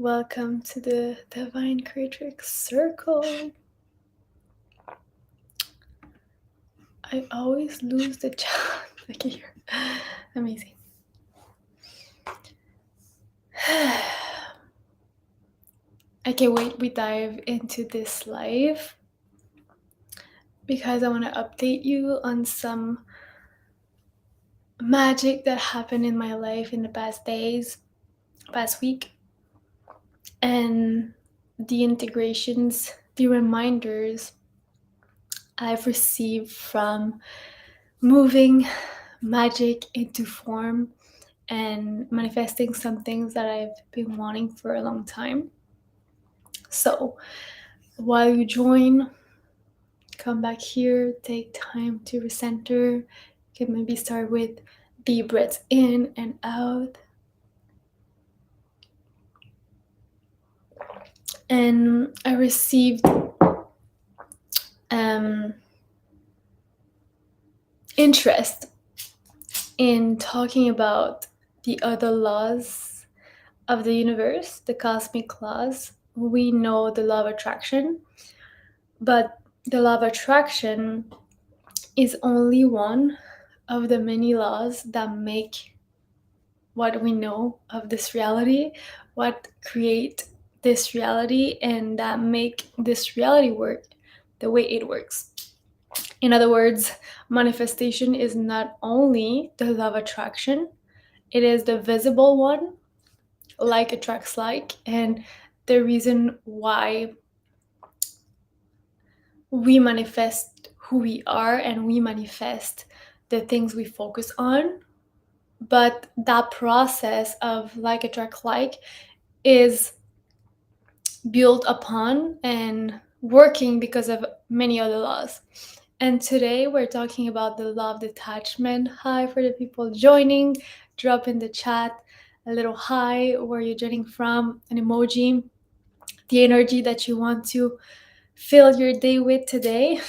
Welcome to the Divine Creatrix Circle. I always lose the chat. Like here. Amazing. I can't wait we dive into this live because I want to update you on some magic that happened in my life in the past days, past week, and the integrations, the reminders I've received from moving magic into form and manifesting some things that I've been wanting for a long time. So while you join, come back here, take time to recenter. You can maybe start with deep breaths in and out. And I received interest in talking about the other laws of the universe, the cosmic laws. We know the law of attraction, but the law of attraction is only one of the many laws that make what we know of this reality, what create this reality, and that make this reality work the way it works. In other words, manifestation is not only the law of attraction, it is the visible one, like attracts like, and the reason why we manifest who we are and we manifest the things we focus on. But that process of like attract like is built upon and working because of many other laws. And today we're talking about the law of detachment. Hi for the people joining. Drop in the chat a little hi, where you're joining from, an emoji, the energy that you want to fill your day with today.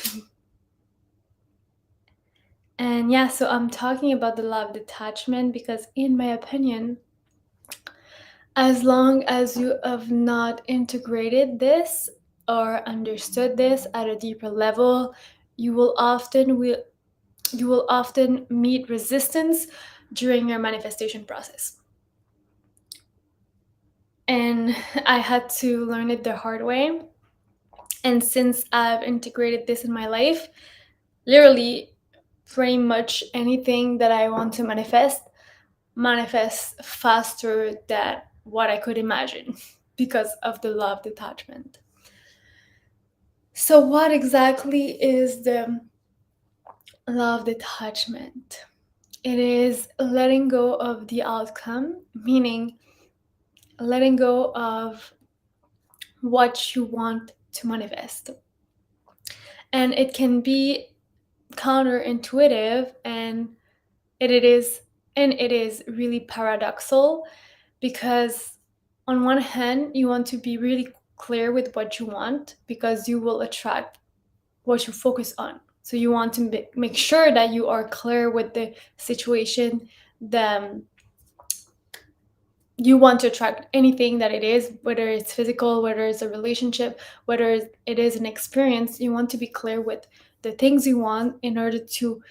And yeah, so I'm talking about the law of detachment because, in my opinion, as long as you have not integrated this or understood this at a deeper level, you will often meet resistance during your manifestation process. And I had to learn it the hard way. And since I've integrated this in my life, literally pretty much anything that I want to manifest faster than what I could imagine because of the law of detachment. So what exactly is the law of detachment? It is letting go of the outcome, meaning letting go of what you want to manifest. And it can be counterintuitive and it is really paradoxal because on one hand you want to be really clear with what you want because you will attract what you focus on. So you want to make sure that you are clear with the situation, you want to attract anything that it is, whether it's physical, whether it's a relationship, whether it is an experience. You want to be clear with the things you want in order to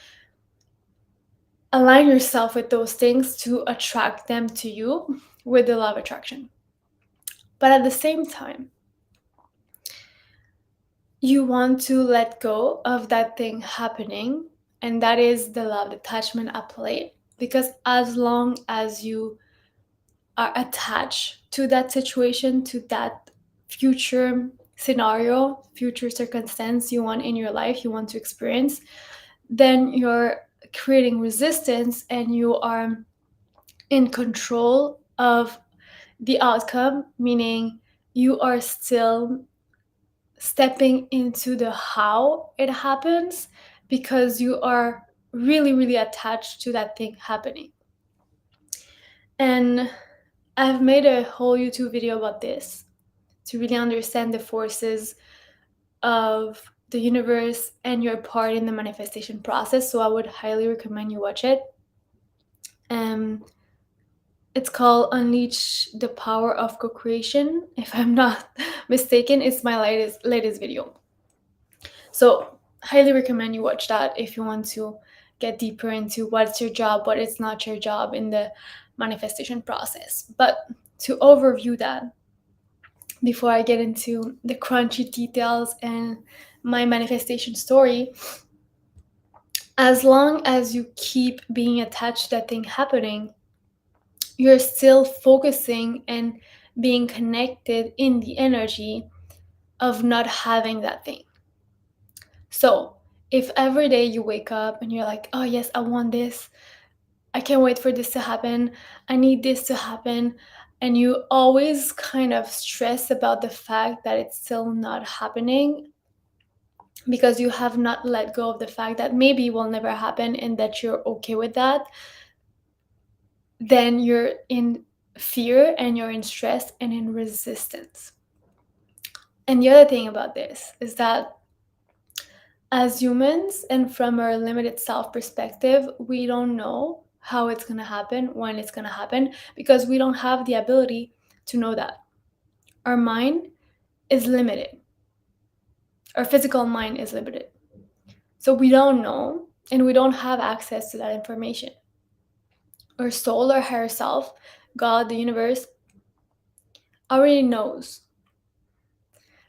align yourself with those things to attract them to you with the law of attraction. But at the same time, you want to let go of that thing happening, and that is the law of detachment at play. Because as long as you are attached to that situation, to that future scenario, future circumstance you want in your life, you want to experience, then you're creating resistance and you are in control of the outcome, meaning you are still stepping into the how it happens because you are really, really attached to that thing happening. And I've made a whole YouTube video about this to really understand the forces of the universe and your part in the manifestation process. So I would highly recommend you watch it. It's called Unleash the Power of Co-Creation. If I'm not mistaken, it's my latest video. So highly recommend you watch that if you want to get deeper into what's your job, what is not your job in the manifestation process. But to overview that, before I get into the crunchy details and my manifestation story, as long as you keep being attached to that thing happening, you're still focusing and being connected in the energy of not having that thing. So if every day you wake up and you're like, oh yes, I want this, I can't wait for this to happen, I need this to happen, and you always kind of stress about the fact that it's still not happening because you have not let go of the fact that maybe it will never happen and that you're okay with that, then you're in fear and you're in stress and in resistance. And the other thing about this is that as humans and from our limited self perspective, we don't know how it's going to happen, when it's going to happen, because we don't have the ability to know that. Our mind is limited, our physical mind is limited. So we don't know and we don't have access to that information. Our soul, our higher self, God, the universe, already knows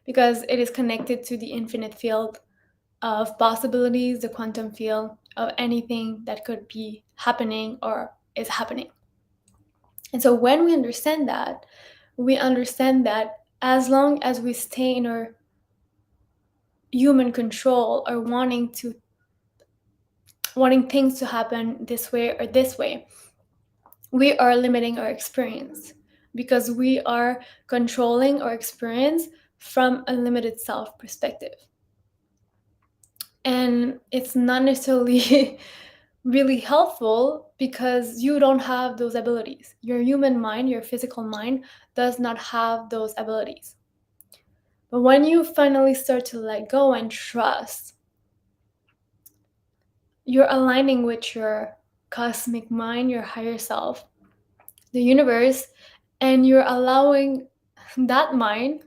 because it is connected to the infinite field of possibilities, the quantum field of anything that could be happening or is happening. And so when we understand that as long as we stay in our human control or wanting things to happen this way or this way, we are limiting our experience because we are controlling our experience from a limited self perspective. And it's not necessarily really helpful because you don't have those abilities. Your human mind, your physical mind, does not have those abilities. But when you finally start to let go and trust, you're aligning with your cosmic mind, your higher self, the universe, and you're allowing that mind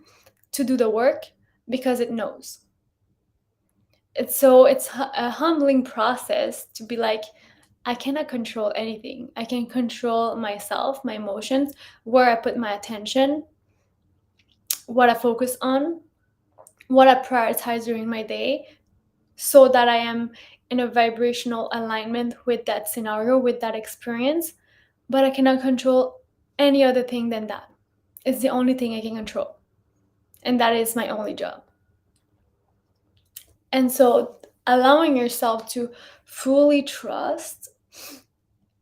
to do the work because it knows. It's a humbling process to be like, I cannot control anything. I can control myself, my emotions, where I put my attention, what I focus on, what I prioritize during my day, so that I am in a vibrational alignment with that scenario, with that experience. But I cannot control any other thing than that. It's the only thing I can control. And that is my only job. And so allowing yourself to fully trust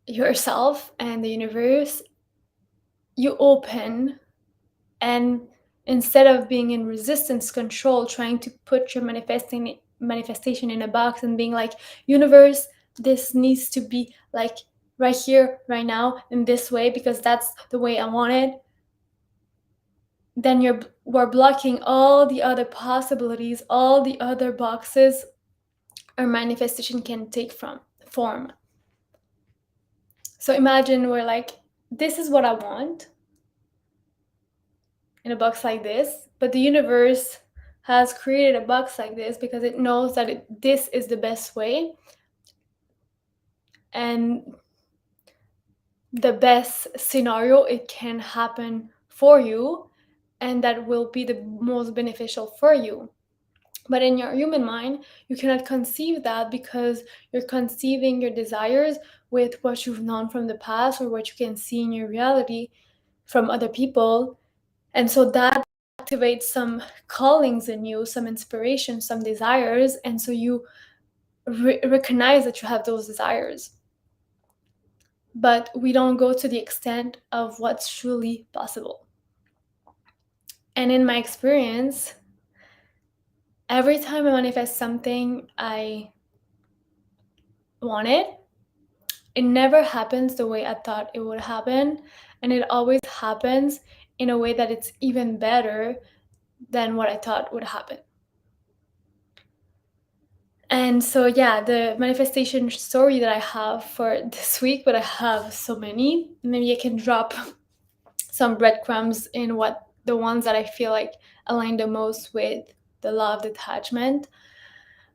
yourself and the universe, you open, and instead of being in resistance control, trying to put your manifestation in a box and being like, universe, this needs to be like right here, right now, in this way, because that's the way I want it, then we're blocking all the other possibilities, all the other boxes our manifestation can take from form. So imagine we're like, this is what I want in a box like this, but the universe has created a box like this because it knows that this is the best way and the best scenario it can happen for you, and that will be the most beneficial for you. But in your human mind, you cannot conceive that because you're conceiving your desires with what you've known from the past or what you can see in your reality from other people. And so that activates some callings in you, some inspiration, some desires. And so you recognize that you have those desires. But we don't go to the extent of what's truly possible. And in my experience, every time I manifest something I wanted, it never happens the way I thought it would happen. And it always happens in a way that it's even better than what I thought would happen. And so, yeah, the manifestation story that I have for this week, but I have so many. Maybe I can drop some breadcrumbs in what the ones that I feel like align the most with the law of detachment.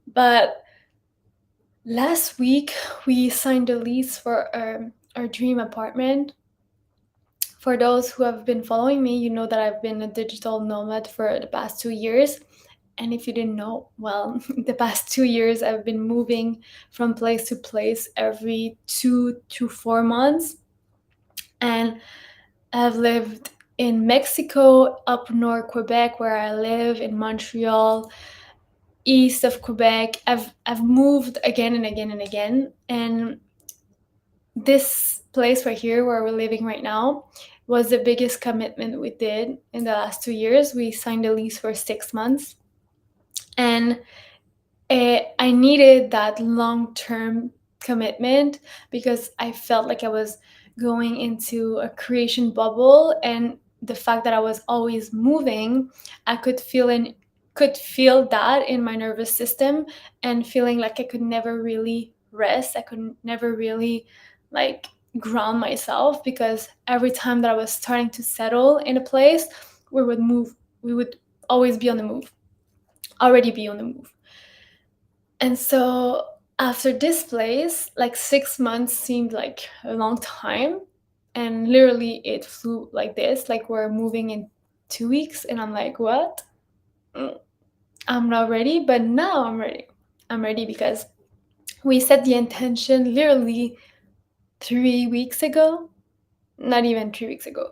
But last week, we signed a lease for our dream apartment. For those who have been following me, you know that I've been a digital nomad for the past 2 years. And if you didn't know, well, the past 2 years I've been moving from place to place every 2 to 4 months. And I've lived in Mexico, up north Quebec, where I live, in Montreal, east of Quebec. I've moved again and again and again. And this place right here where we're living right now was the biggest commitment we did in the last 2 years. We signed a lease for 6 months. And I needed that long term commitment because I felt like I was going into a creation bubble, and the fact that I was always moving, I could feel that in my nervous system, and feeling like I could never really rest. I could never really like ground myself, because every time that I was starting to settle in a place, we would move. We would always be on the move, already be on the move. And so after this place, like 6 months seemed like a long time. And literally it flew like this, like we're moving in 2 weeks. And I'm like, what? Mm, I'm not ready, but now I'm ready. I'm ready because we set the intention literally 3 weeks ago. Not even 3 weeks ago.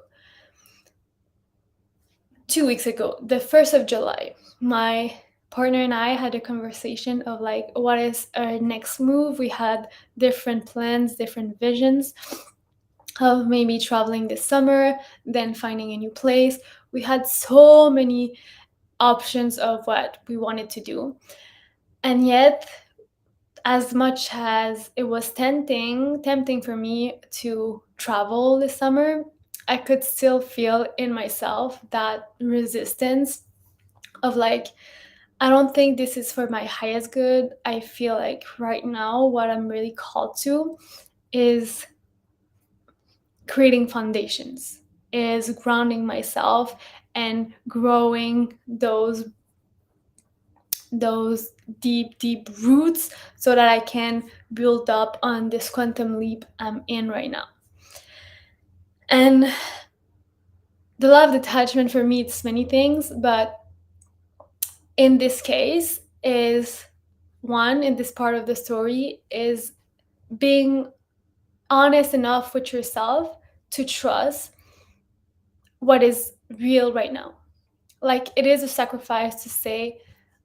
2 weeks ago, the 1st of July, my partner and I had a conversation of like, what is our next move? We had different plans, different visions of maybe traveling this summer, then finding a new place. We had so many options of what we wanted to do. And yet, as much as it was tempting for me to travel this summer, I could still feel in myself that resistance of like, I don't think this is for my highest good. I feel like right now what I'm really called to is creating foundations, is grounding myself and growing those deep roots so that I can build up on this quantum leap I'm in right now. And the law of detachment for me, it's many things, but in this case is one, in this part of the story, is being honest enough with yourself to trust what is real right now. Like, it is a sacrifice to say,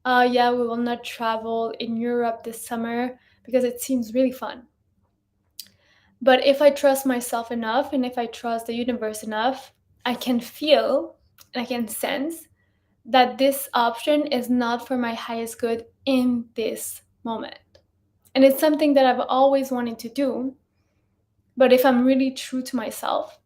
yeah, we will not travel in Europe this summer because it seems really fun. But if I trust myself enough and if I trust the universe enough, I can feel and I can sense that this option is not for my highest good in this moment. And it's something that I've always wanted to do. But if I'm really true to myself,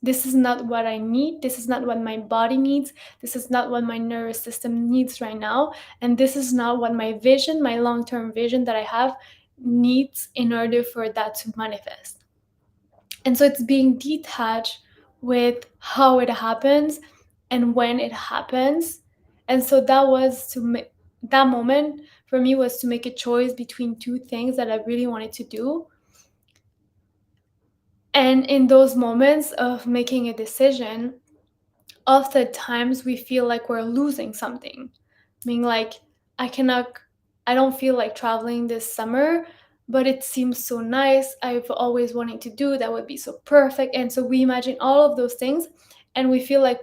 this is not what I need. This is not what my body needs. This is not what my nervous system needs right now. And this is not what my vision, my long term vision that I have, needs in order for that to manifest. And so it's being detached with how it happens and when it happens. And so that was that moment for me was to make a choice between two things that I really wanted to do. And in those moments of making a decision, oftentimes we feel like we're losing something. Meaning like, I cannot, I don't feel like traveling this summer, but it seems so nice. I've always wanted to do that, would be so perfect. And so we imagine all of those things, and we feel like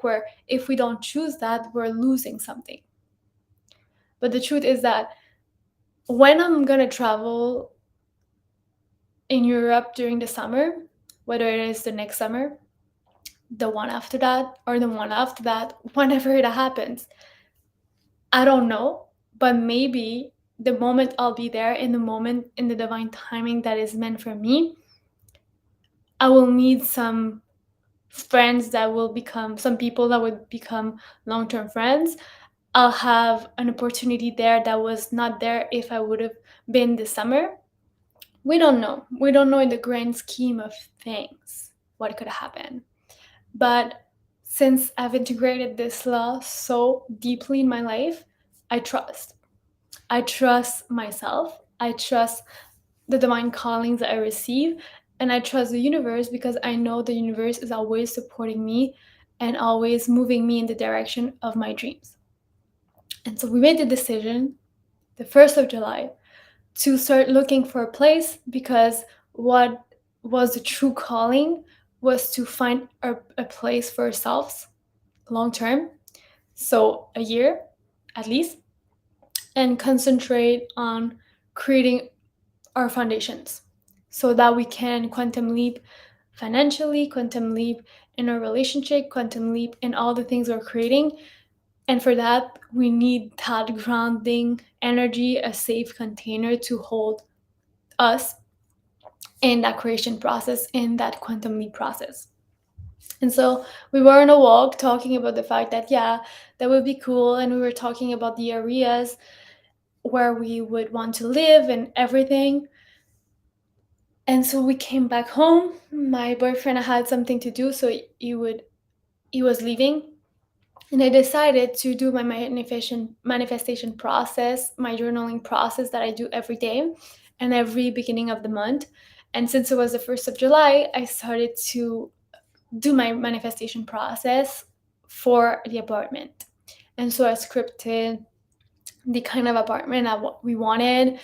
if we don't choose that, we're losing something. But the truth is that when I'm gonna travel in Europe during the summer, whether it is the next summer, the one after that, or the one after that, whenever it happens, I don't know, but maybe the moment I'll be there, in the moment, in the divine timing that is meant for me, I will meet some people that would become long term friends. I'll have an opportunity there that was not there if I would have been this summer. We don't know. We don't know in the grand scheme of things what could happen. But since I've integrated this law so deeply in my life, I trust. I trust myself. I trust the divine callings that I receive. And I trust the universe because I know the universe is always supporting me and always moving me in the direction of my dreams. And so we made the decision the 1st of July to start looking for a place because what was the true calling was to find a place for ourselves long term, so a year at least, and concentrate on creating our foundations so that we can quantum leap financially, quantum leap in our relationship, quantum leap in all the things we're creating. And for that, we need that grounding energy, a safe container to hold us in that creation process, in that quantum leap process. And so we were on a walk talking about the fact that, yeah, that would be cool. And we were talking about the areas where we would want to live and everything. And so we came back home. My boyfriend had something to do, so he was leaving. And I decided to do my manifestation process, my journaling process that I do every day and every beginning of the month. And since it was the 1st of July, I started to do my manifestation process for the apartment. And so I scripted the kind of apartment we wanted,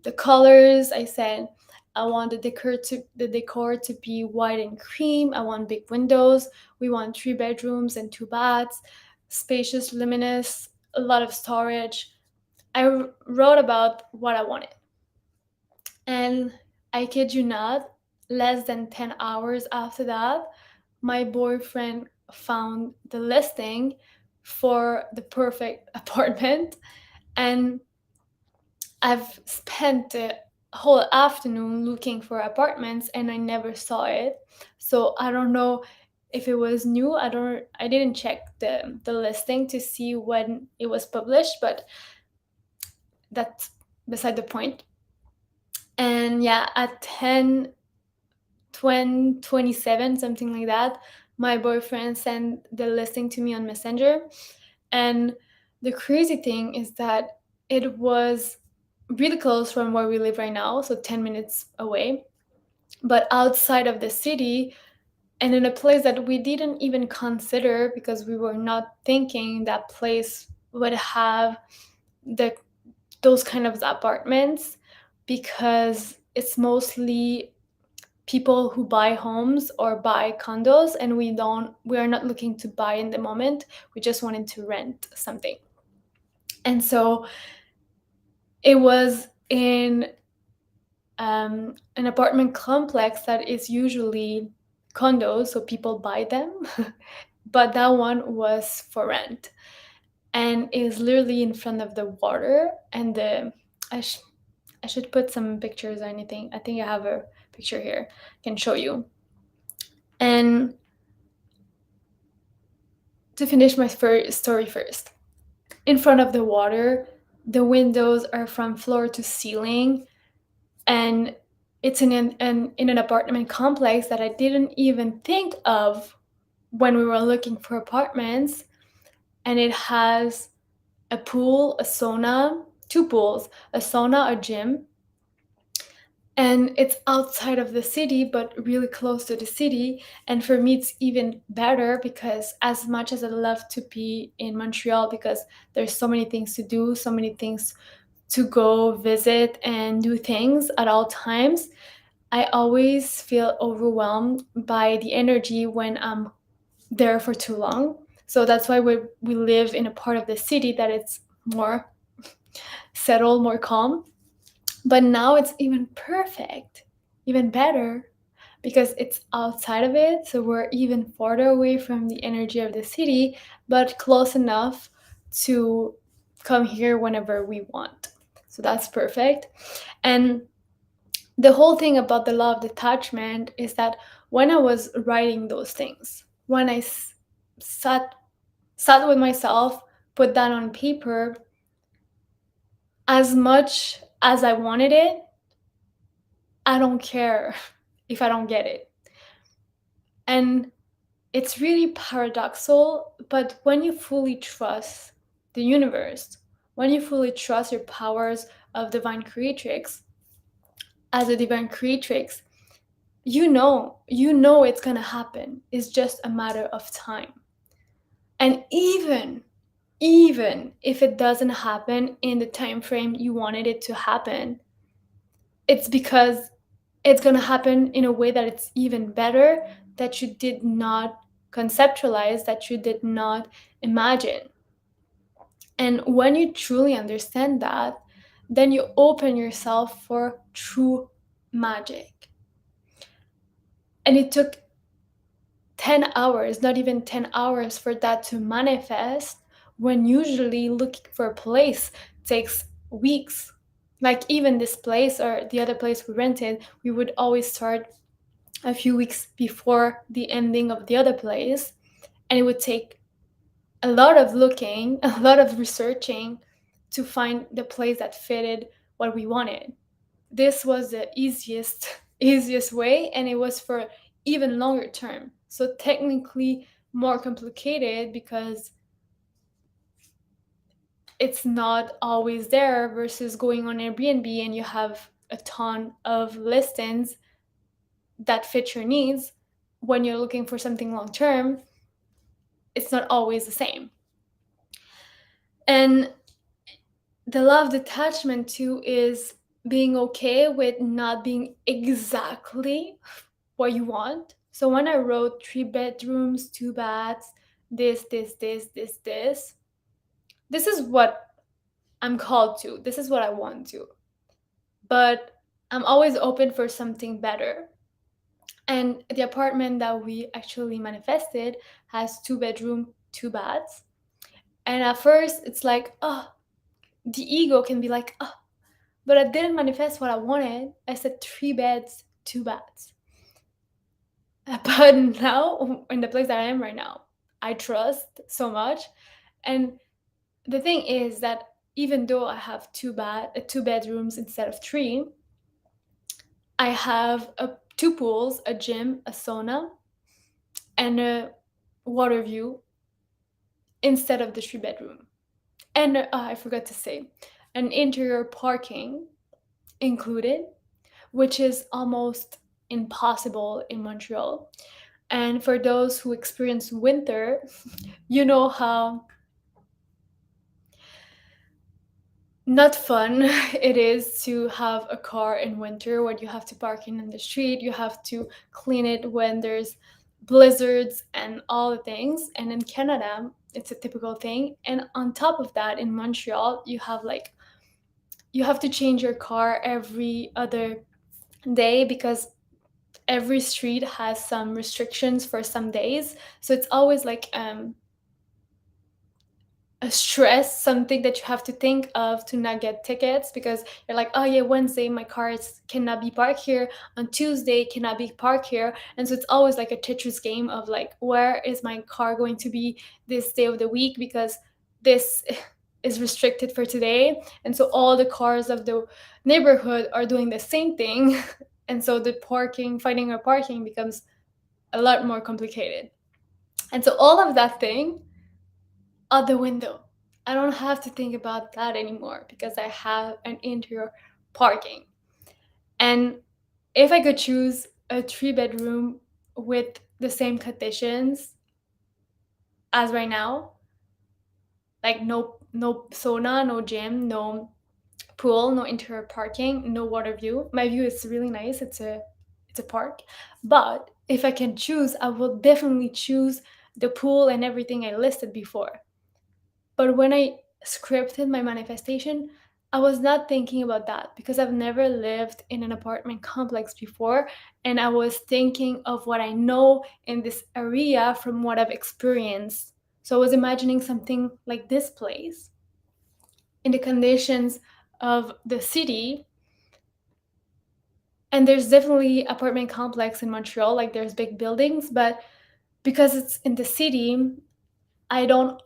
the colors. I said I want the decor to be white and cream. I want big windows. We want 3 bedrooms and 2 baths, spacious, luminous, a lot of storage. I wrote about what I wanted. And I kid you not, less than 10 hours after that, my boyfriend found the listing for the perfect apartment. And I've spent the whole afternoon looking for apartments and I never saw it. So I don't know if it was new. I didn't check the listing to see when it was published, but that's beside the point. And yeah, at 10 27, something like that, my boyfriend sent the listing to me on Messenger. And the crazy thing is that it was really close from where we live right now, so 10 minutes away, but outside of the city and in a place that we didn't even consider because we were not thinking that place would have the those kind of apartments, because it's mostly people who buy homes or buy condos, and we are not looking to buy in the moment. We just wanted to rent something. And so it was in an apartment complex that is usually condos, so people buy them, but that one was for rent, and is literally in front of the water. And I, sh- I should put some pictures or anything. I think I have a picture here. I can show you. And to finish my story first, in front of the water, the windows are from floor to ceiling, and it's in an apartment complex that I didn't even think of when we were looking for apartments. And it has a pool, a sauna, 2 pools, a sauna, a gym. And it's outside of the city, but really close to the city. And for me, it's even better because as much as I love to be in Montreal, because there's so many things to do, so many things to go visit and do things at all times, I always feel overwhelmed by the energy when I'm there for too long. So that's why we live in a part of the city that it's more settled, more calm. But now it's even perfect, even better, because it's outside of it. So we're even farther away from the energy of the city, but close enough to come here whenever we want. So that's perfect. And the whole thing about the law of detachment is that when I was writing those things, when I sat with myself, put that on paper, as much as I wanted it, I don't care if I don't get it. And it's really paradoxical, but when you fully trust the universe, when you fully trust your powers of divine creatrix, as a divine creatrix, you know it's going to happen. It's just a matter of time. And even if it doesn't happen in the time frame you wanted it to happen, it's because it's going to happen in a way that it's even better, that you did not conceptualize, that you did not imagine. And when you truly understand that, then you open yourself for true magic. And it took 10 hours, not even 10 hours, for that to manifest, when usually looking for a place takes weeks. Like even this place or the other place we rented, we would always start a few weeks before the ending of the other place, and it would take a lot of looking, a lot of researching to find the place that fitted what we wanted. This was the easiest way, and it was for even longer term. So technically more complicated because it's not always there, versus going on Airbnb and you have a ton of listings that fit your needs. When you're looking for something long term, it's not always the same. And the law of detachment too is being okay with not being exactly what you want. So when I wrote 3 bedrooms, 2 baths, this is what I'm called to. This is what I want to. But I'm always open for something better. And the apartment that we actually manifested has 2 bedroom, 2 baths. And at first it's like, oh, the ego can be like, oh, but I didn't manifest what I wanted. I said 3 beds, 2 baths. But now, in the place that I am right now, I trust so much. And the thing is that even though I have 2 bedrooms instead of three, I have 2 pools, a gym, a sauna, and a water view instead of the 3 bedroom. And I forgot to say, an interior parking included, which is almost impossible in Montreal. And for those who experience winter, you know how not fun it is to have a car in winter when you have to park in the street, you have to clean it when there's blizzards and all the things. And in Canada, it's a typical thing. And on top of that, in Montreal, you have to change your car every other day because every street has some restrictions for some days. So it's always like a stress, something that you have to think of to not get tickets, because you're like, oh yeah, Wednesday my cannot be parked here, on Tuesday cannot be parked here. And so it's always like a Tetris game of like, where is my car going to be this day of the week, because this is restricted for today. And so all the cars of the neighborhood are doing the same thing. And so the parking, finding a parking becomes a lot more complicated. And so all of that thing out the window. I don't have to think about that anymore because I have an interior parking. And if I could choose a 3 bedroom with the same conditions as right now, like no sauna, no gym, no pool, no interior parking, no water view. My view is really nice. It's a park. But if I can choose, I will definitely choose the pool and everything I listed before. But when I scripted my manifestation, I was not thinking about that because I've never lived in an apartment complex before. And I was thinking of what I know in this area from what I've experienced. So I was imagining something like this place in the conditions of the city. And there's definitely apartment complex in Montreal, like there's big buildings, but because it's in the city, I don't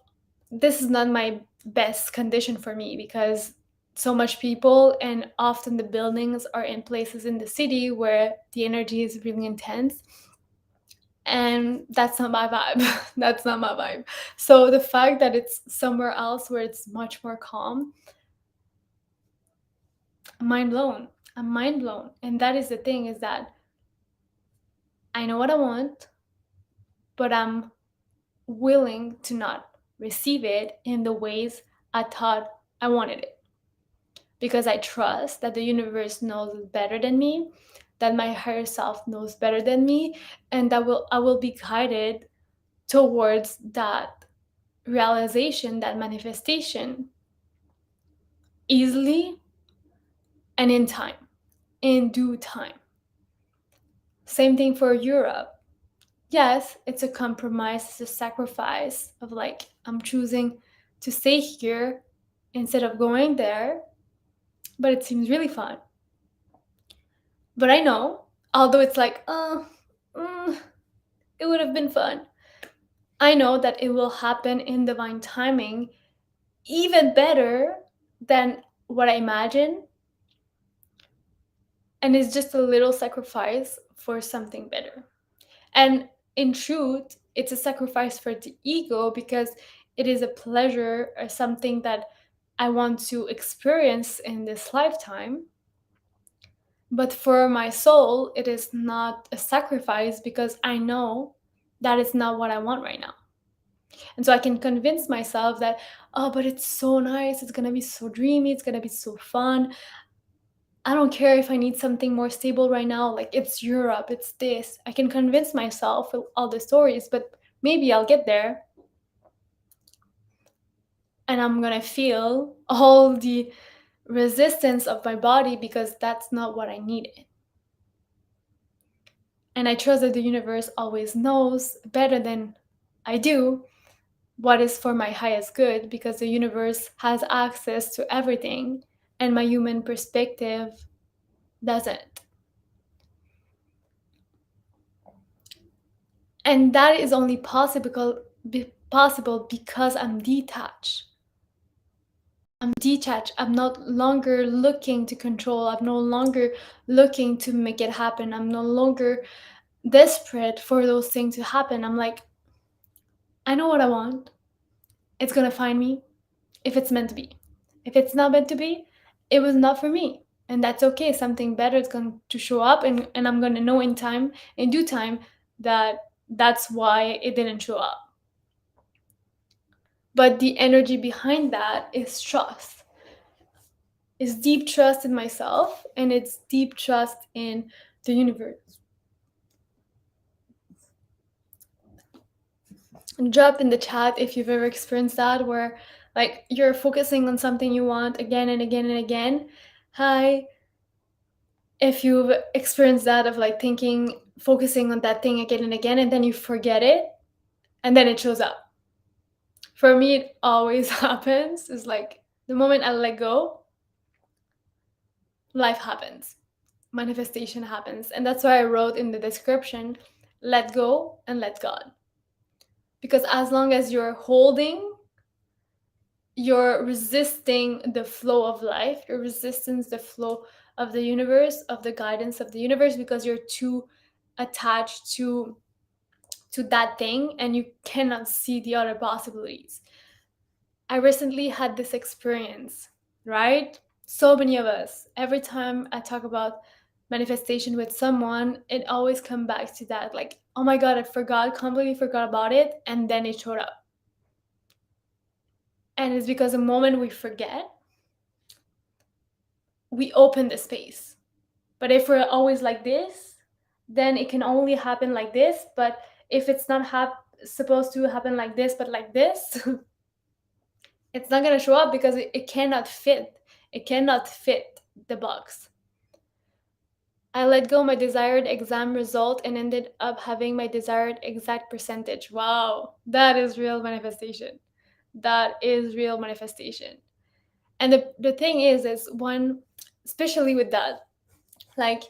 this is not my best condition for me because so much people, and often the buildings are in places in the city where the energy is really intense, and that's not my vibe. That's not my vibe. So the fact that it's somewhere else where it's much more calm, I'm mind blown. I'm mind blown. And that is the thing, is that I know what I want, but I'm willing to not receive it in the ways I thought I wanted it. Because I trust that the universe knows better than me, that my higher self knows better than me, and that I will be guided towards that realization, that manifestation, easily and in time, in due time. Same thing for Europe. Yes, it's a compromise, it's a sacrifice of like, I'm choosing to stay here instead of going there, but it seems really fun. But I know, although it's like, mm, it would have been fun. I know that it will happen in divine timing, even better than what I imagine. And it's just a little sacrifice for something better. And in truth, it's a sacrifice for the ego because it is a pleasure or something that I want to experience in this lifetime. But for my soul, it is not a sacrifice because I know that is not what I want right now. And so I can convince myself that, oh, but it's so nice. It's going to be so dreamy. It's going to be so fun. I don't care if I need something more stable right now. Like, it's Europe, it's this. I can convince myself with all the stories, but maybe I'll get there and I'm going to feel all the resistance of my body because that's not what I needed. And I trust that the universe always knows better than I do what is for my highest good because the universe has access to everything and my human perspective doesn't. And that is only possible because I'm detached. I'm detached. I'm not longer looking to control. I'm no longer looking to make it happen. I'm no longer desperate for those things to happen. I'm like, I know what I want. It's going to find me if it's meant to be. If it's not meant to be, it was not for me. And that's okay. Something better is going to show up, and I'm going to know in time, in due time, that that's why it didn't show up. But the energy behind that is trust. It's deep trust in myself, and it's deep trust in the universe. Drop in the chat if you've ever experienced that, where like you're focusing on something you want again and again and again. Hi, if you've experienced that, of like thinking, focusing on that thing again and again, and then you forget it, and then it shows up. For me, it always happens. It's like the moment I let go, life happens, manifestation happens. And that's why I wrote in the description, let go and let God. Because as long as you're holding, you're resisting the flow of life, you're resisting the flow of the universe, of the guidance of the universe, because you're too attached to that thing and you cannot see the other possibilities. I recently had this experience, right? So many of us, every time I talk about manifestation with someone, it always comes back to that, like, oh my God, I forgot, completely forgot about it, and then it showed up. And it's because the moment we forget, we open the space. But if we're always like this, then it can only happen like this. But if it's not supposed to happen like this, but like this, it's not going to show up because it cannot fit. It cannot fit the box. I let go my desired exam result and ended up having my desired exact percentage. Wow, that is real manifestation. That is real manifestation. And the thing is one, especially with that, like,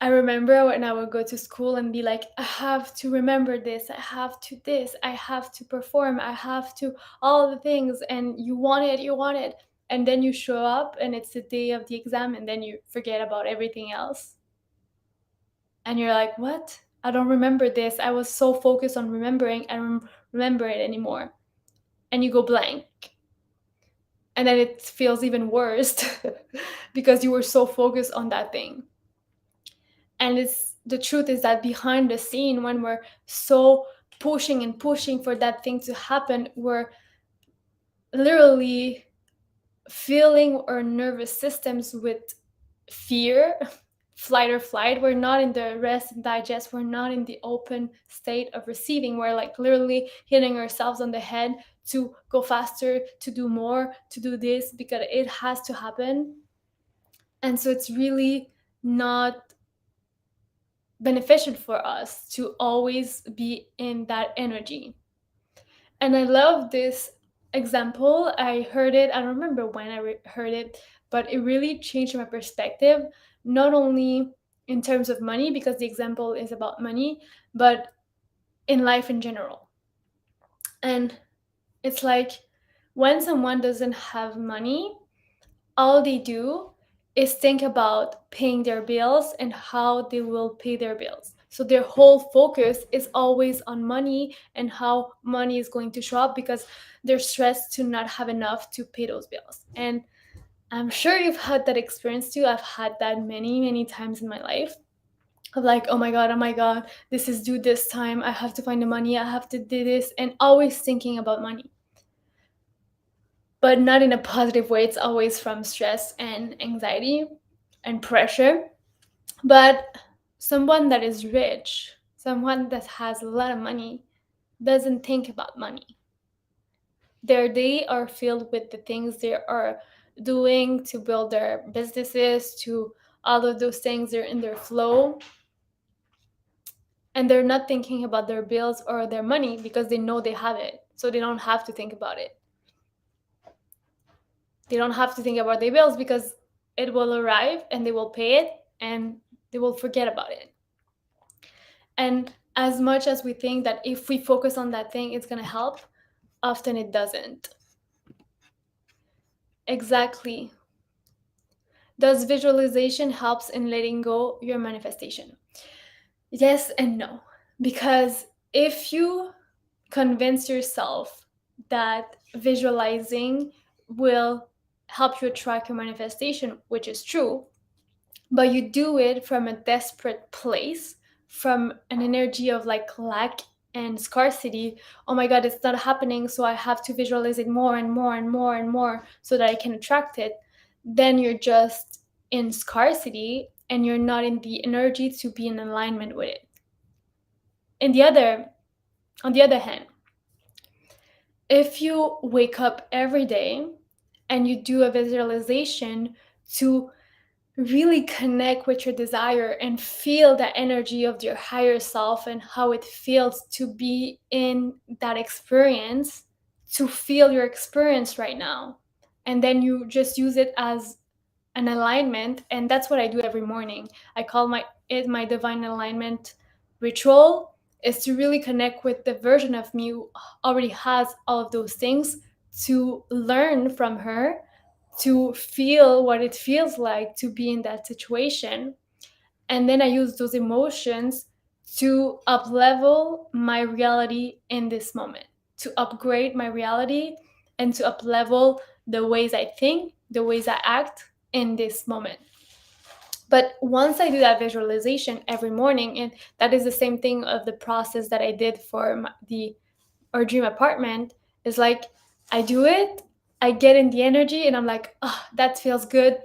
I remember when I would go to school and be like, I have to remember this, I have to this, I have to perform, I have to all the things, and you want it. And then you show up and it's the day of the exam and then you forget about everything else. And you're like, what? I don't remember this. I was so focused on remembering, I don't remember it anymore. And you go blank. And then it feels even worse because you were so focused on that thing. And it's the truth is that behind the scene, when we're so pushing and pushing for that thing to happen, we're literally filling our nervous systems with fear, flight or flight. We're not in the rest and digest. We're not in the open state of receiving. We're like literally hitting ourselves on the head to go faster, to do more, to do this because it has to happen. And so it's really not beneficial for us to always be in that energy. And I love this example. I heard it, I don't remember when heard it, but it really changed my perspective, not only in terms of money, because the example is about money, but in life in general. And it's like when someone doesn't have money, all they do is think about paying their bills and how they will pay their bills. So their whole focus is always on money and how money is going to show up because they're stressed to not have enough to pay those bills. And I'm sure you've had that experience too. I've had that many, many times in my life of like, oh my God, this is due this time. I have to find the money. I have to do this. And always thinking about money, but not in a positive way. It's always from stress and anxiety and pressure. But someone that is rich, someone that has a lot of money, doesn't think about money. Their day are filled with the things they are doing to build their businesses, to all of those things. They're in their flow and they're not thinking about their bills or their money because they know they have it. So they don't have to think about it. They don't have to think about their bills because it will arrive and they will pay it and they will forget about it. And as much as we think that if we focus on that thing, it's going to help, often it doesn't. Exactly. Does visualization helps in letting go your manifestation? Yes and no. Because if you convince yourself that visualizing will help you attract your manifestation, which is true, but you do it from a desperate place, from an energy of like lack and scarcity. Oh my God, it's not happening, so I have to visualize it more and more and more and more so that I can attract it. Then you're just in scarcity and you're not in the energy to be in alignment with it. And on the other hand, if you wake up every day and you do a visualization to really connect with your desire and feel the energy of your higher self and how it feels to be in that experience, to feel your experience right now. And then you just use it as an alignment. And that's what I do every morning. I call my divine alignment ritual, is to really connect with the version of me who already has all of those things, to learn from her, to feel what it feels like to be in that situation. And then I use those emotions to up level my reality in this moment, to upgrade my reality and to up level the ways I think, the ways I act in this moment. But once I do that visualization every morning, and that is the same thing of the process that I did for the our dream apartment, is like I do it, I get in the energy, and I'm like, oh, that feels good.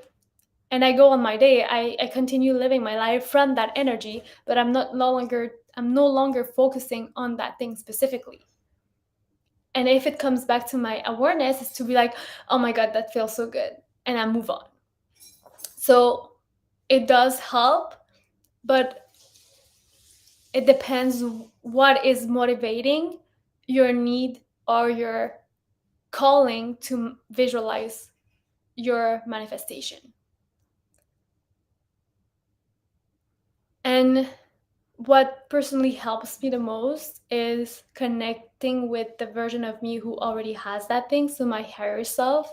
And I go on my day. I continue living my life from that energy, but I'm no longer focusing on that thing specifically. And if it comes back to my awareness, is to be like, oh my God, that feels so good. And I move on. So it does help, but it depends what is motivating your need or your calling to visualize your manifestation. And what personally helps me the most is connecting with the version of me who already has that thing, so my higher self,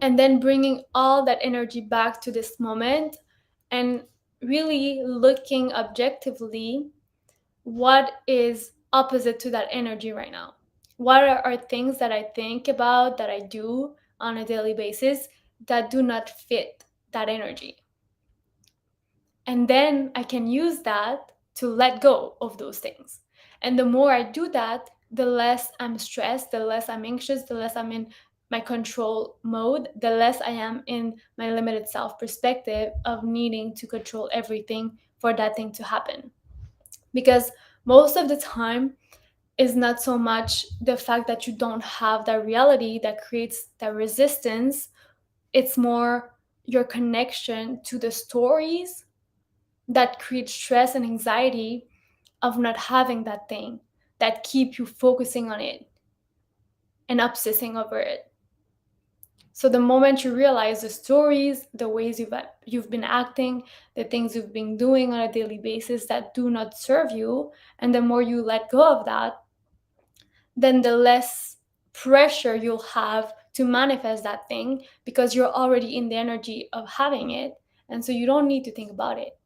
and then bringing all that energy back to this moment and really looking objectively what is opposite to that energy right now. What are things that I think about, that I do on a daily basis that do not fit that energy? And then I can use that to let go of those things. And the more I do that, the less I'm stressed, the less I'm anxious, the less I'm in my control mode, the less I am in my limited self perspective of needing to control everything for that thing to happen. Because most of the time, is not so much the fact that you don't have that reality that creates that resistance. It's more your connection to the stories that create stress and anxiety of not having that thing, that keep you focusing on it and obsessing over it. So the moment you realize the stories, the ways you've been acting, the things you've been doing on a daily basis that do not serve you, and the more you let go of that, then the less pressure you'll have to manifest that thing, because you're already in the energy of having it. And so you don't need to think about it.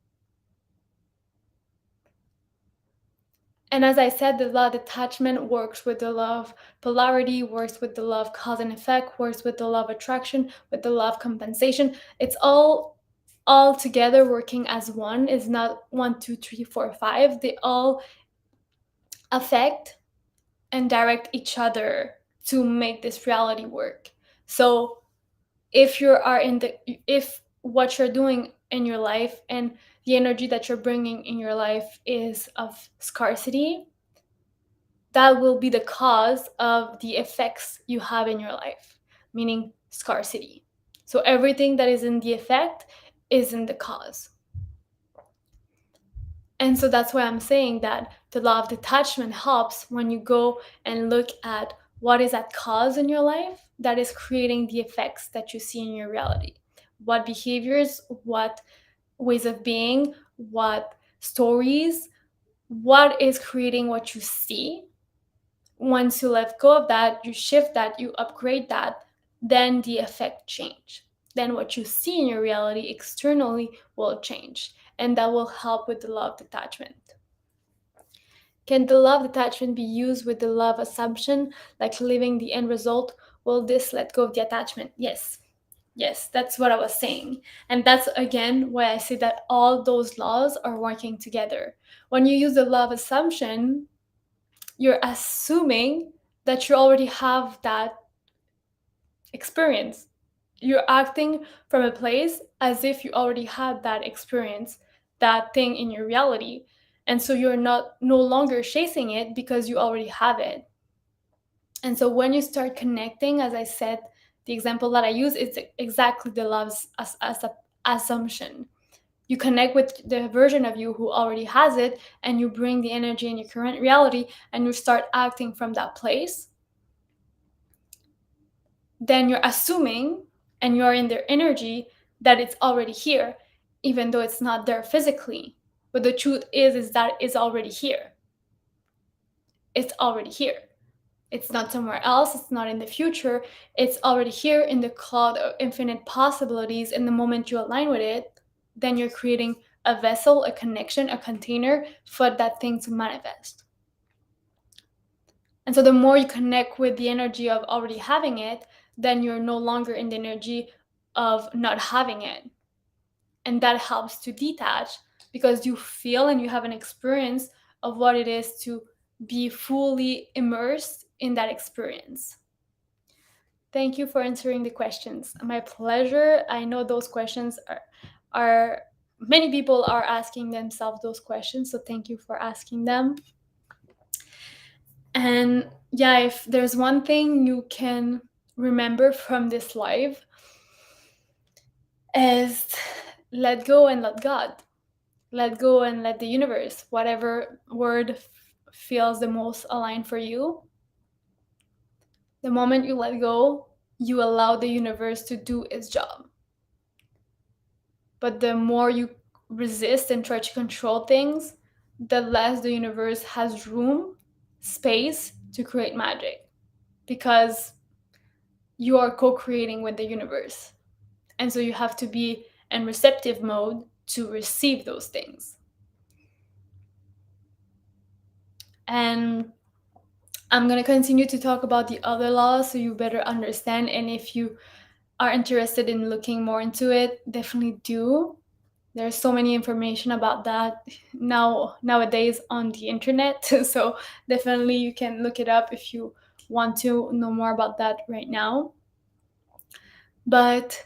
And as I said, the law of detachment works with the law of polarity, works with the law of cause and effect, works with the law of attraction, with the law of compensation. It's all together working as one. Is not one, two, three, four, five. They all affect and direct each other to make this reality work. So if you are in the if what you're doing in your life and the energy that you're bringing in your life is of scarcity, that will be the cause of the effects you have in your life, meaning scarcity. So everything that is in the effect is in the cause. And so that's why I'm saying that the law of detachment helps when you go and look at what is at cause in your life that is creating the effects that you see in your reality. What behaviors, what ways of being, what stories, what is creating what you see. Once you let go of that, you shift that, you upgrade that, then the effect change. Then what you see in your reality externally will change, and that will help with the law of detachment. Can the law of detachment be used with the law of assumption, like leaving the end result? Will this let go of the attachment? Yes. Yes, that's what I was saying. And that's again why I say that all those laws are working together. When you use the law of assumption, you're assuming that you already have that experience. You're acting from a place as if you already had that experience, that thing in your reality. And so you're not no longer chasing it because you already have it. And so when you start connecting, as I said, the example that I use is exactly the love's as a assumption. You connect with the version of you who already has it, and you bring the energy in your current reality, and you start acting from that place. Then you're assuming, and you're in their energy, that it's already here, even though it's not there physically. But the truth is that it's already here. It's already here. It's not somewhere else. It's not in the future. It's already here in the cloud of infinite possibilities. And the moment you align with it, then you're creating a vessel, a connection, a container for that thing to manifest. And so the more you connect with the energy of already having it, then you're no longer in the energy of not having it. And that helps to detach, because you feel and you have an experience of what it is to be fully immersed in that experience. Thank you for answering the questions. My pleasure. I know those questions are many people are asking themselves those questions, so thank you for asking them. And yeah, if there's one thing you can remember from this live, is let go and let God. Let go and let the universe, whatever word feels the most aligned for you. The moment you let go, you allow the universe to do its job. But the more you resist and try to control things, the less the universe has room, space to create magic, because you are co-creating with the universe. And so you have to be in receptive mode to receive those things. And I'm going to continue to talk about the other laws so you better understand. And if you are interested in looking more into it, definitely do. There's so many information about that nowadays on the internet. So definitely you can look it up if you want to know more about that right now. But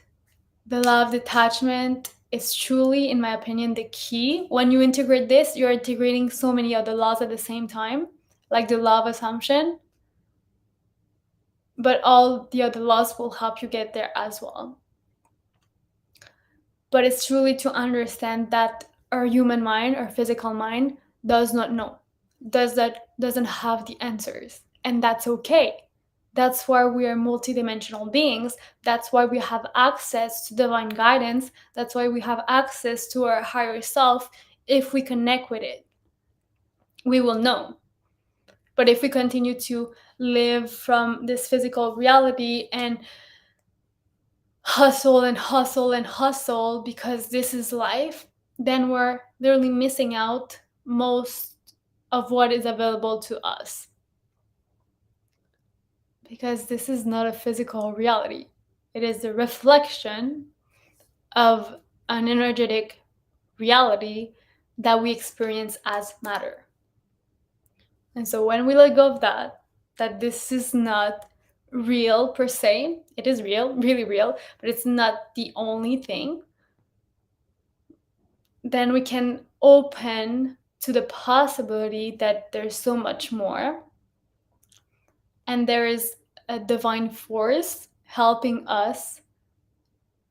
the law of detachment is truly, in my opinion, the key. When you integrate this, you're integrating so many other laws at the same time, like the law of assumption. But all the other laws will help you get there as well. But it's truly to understand that our human mind, our physical mind, does not know, doesn't have the answers, and that's okay. That's why we are multidimensional beings. That's why we have access to divine guidance. That's why we have access to our higher self. If we connect with it, we will know. But if we continue to live from this physical reality and hustle and hustle and hustle because this is life, then we're literally missing out most of what is available to us. Because this is not a physical reality. It is the reflection of an energetic reality that we experience as matter. And so when we let go of that this is not real per se, it is real, really real, but it's not the only thing, then we can open to the possibility that there's so much more. And there is a divine force helping us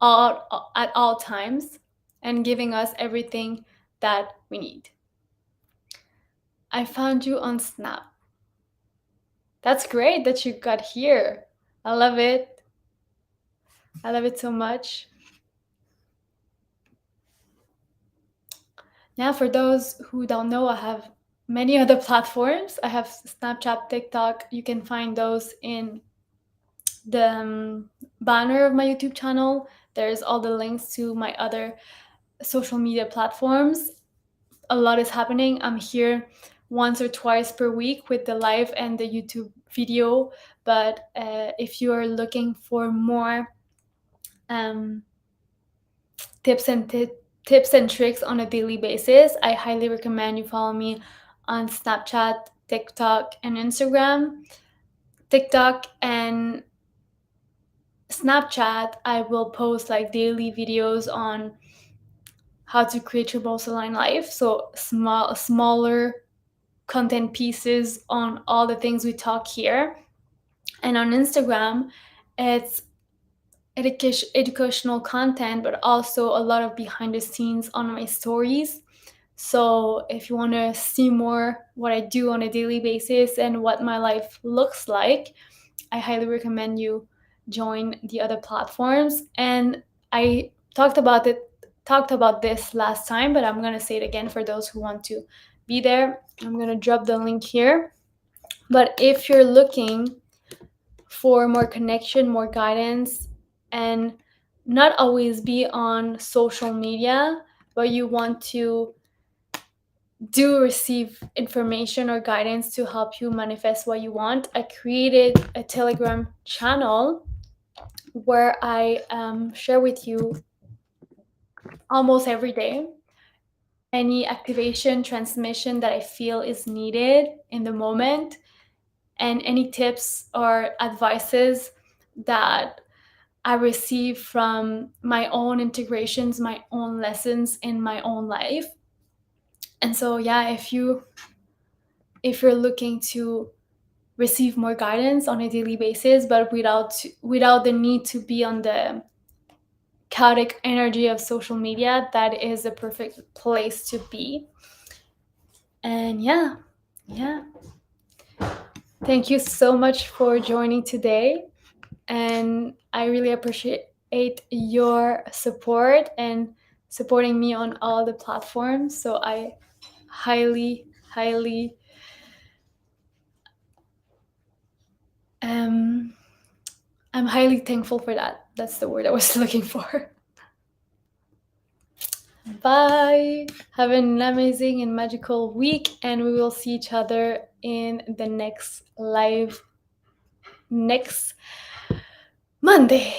at all times and giving us everything that we need. I found you on Snap. That's great that you got here. I love it. I love it so much. Now, for those who don't know, I have many other platforms. I have Snapchat, TikTok. You can find those in the banner of my YouTube channel. There's all the links to my other social media platforms. A lot is happening. I'm here once or twice per week with the live and the YouTube video. But if you are looking for more tips and tricks on a daily basis, I highly recommend you follow me on Snapchat, TikTok, and Instagram. TikTok and Snapchat, I will post like daily videos on how to create your most aligned life. So smaller content pieces on all the things we talk here. And on Instagram, it's educational content, but also a lot of behind the scenes on my stories. So if you want to see more what I do on a daily basis and what my life looks like, I highly recommend you join the other platforms. And I talked about this last time, but I'm going to say it again for those who want to be there. I'm going to drop the link here. But if you're looking for more connection, more guidance, and not always be on social media, but you want to receive information or guidance to help you manifest what you want, I created a Telegram channel where I share with you almost every day any activation transmission that I feel is needed in the moment, and any tips or advices that I receive from my own integrations, my own lessons in my own life. And so yeah, if you're looking to receive more guidance on a daily basis, but without the need to be on the chaotic energy of social media, that is the perfect place to be. And yeah. Thank you so much for joining today. And I really appreciate your support and supporting me on all the platforms. So I highly, highly I'm highly thankful for that. That's the word I was looking for. Bye. Have an amazing and magical week, and we will see each other in the next live next Monday.